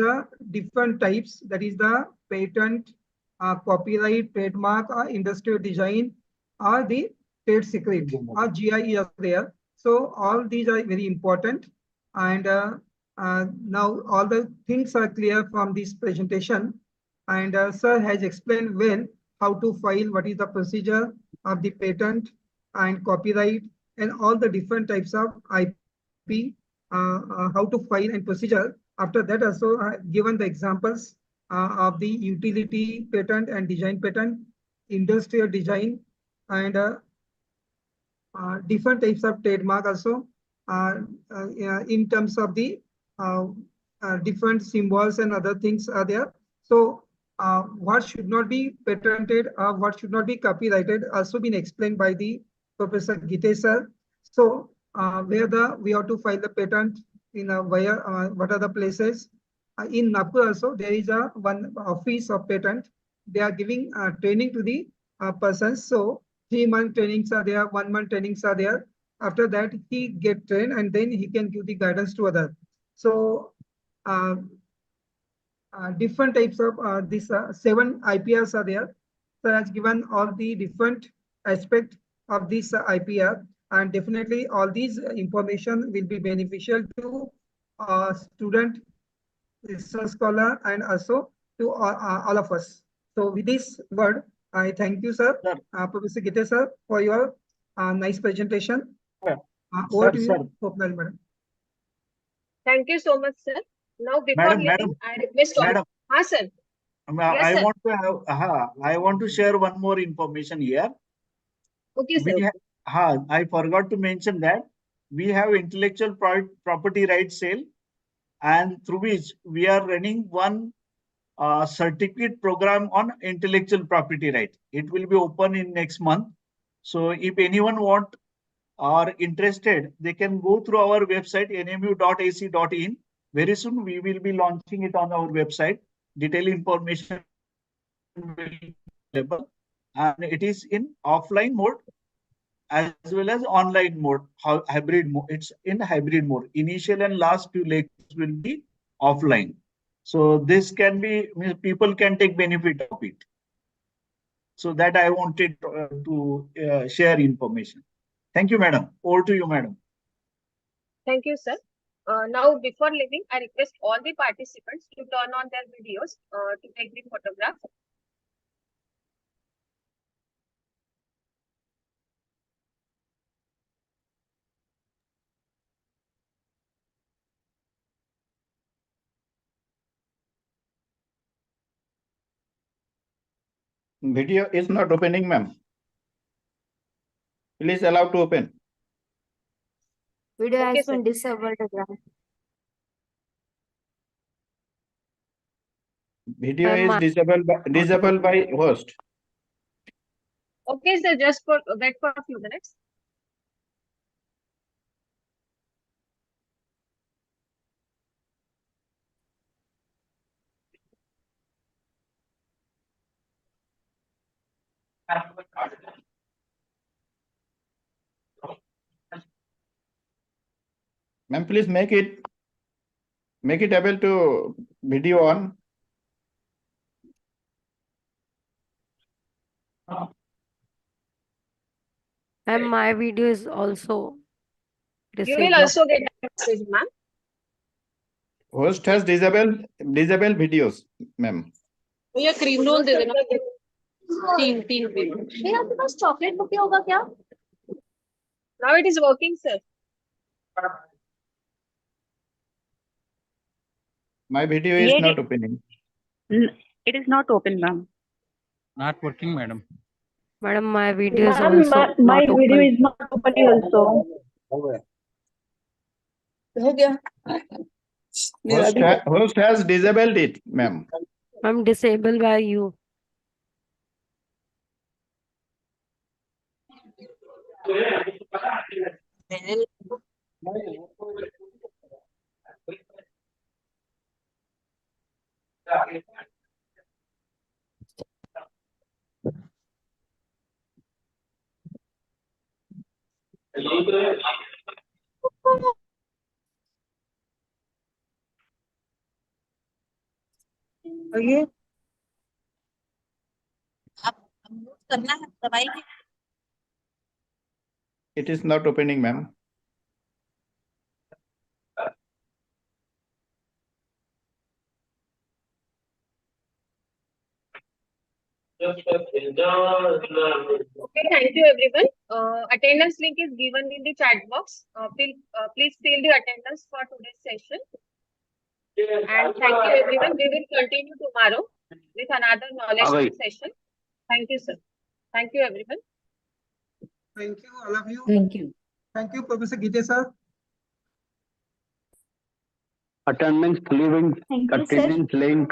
different types. That is the patent, copyright, trademark, or industrial design, or the trade secret, or GI is there. So all these are very important. And now all the things are clear from this presentation. And sir has explained well how to file, what is the procedure of the patent and copyright, and all the different types of IP, how to file and procedure. After that also given the examples of the utility patent and design patent, industrial design, and different types of trademark also in terms of the different symbols and other things are there. So what should not be patented, what should not be copyrighted, also been explained by the Professor Gite sir. So where we have to file the patent in where what are the places in Nagpur also there is one office of patent they are giving training to the persons. So 3-month trainings are there, 1-month trainings are there. After that, he get trained and then he can give the guidance to others. So different types of these 7 IPRs are there. So has given all the different aspect of this IPR, and definitely all these information will be beneficial to student, research scholar, and also to all of us. So with this word, I thank you, sir, Sir. Professor Gite, sir, for your nice presentation. Sir. Over to Sir. you, Swapnali madam. Thank you so much, sir. Now, before Madam, leaving, madam, I request all. madam. Sir. Yes, I sir. want to have, I want to share one more information here. Okay, sir. I forgot to mention that we have intellectual property rights sale, and through which we are running one certificate program on intellectual property right. It will be open in next month. So if anyone want or interested, they can go through our website nmu.ac.in. Very soon we will be launching it on our website. Detailed information will be available, and it is in offline mode as well as online mode, hybrid mode. It's in hybrid mode. Initial and last few lectures will be offline. So this can be, people can take benefit of it. So that I wanted to share information. Thank you, madam. Over to you, madam. Thank you, sir. Now, before leaving, I request all the participants to turn on their videos to take the photograph. Video is not opening, ma'am. Please allow to open. Video Okay, has sir. been disabled again. Video is disabled by host. Okay, sir. Just wait for a few minutes. Ma'am, please make it able to video on. And my video is also You will disabled. also get a message, ma'am. Host has disabled videos, ma'am. ये cream roll दे देना 3 ये आपके पास chocolate bouquet होगा क्या? Now it is working, sir. My video is not opening. It is not open, ma'am. Not working, madam. Madam, my video is Ma'am, also my not video open. is not opening also. Host has disabled it, ma'am. I'm disabled by you. ये आप mute करना है दबाइए. It is not opening, ma'am. Okay, thank you, everyone. Attendance link is given in the chat box. Please fill the attendance for today's session. And thank you, everyone. We will continue tomorrow with another knowledge session. Thank you, sir. Thank you, everyone. Thank you, all of you. Thank you. Thank you, Professor Gite, sir. Attendance link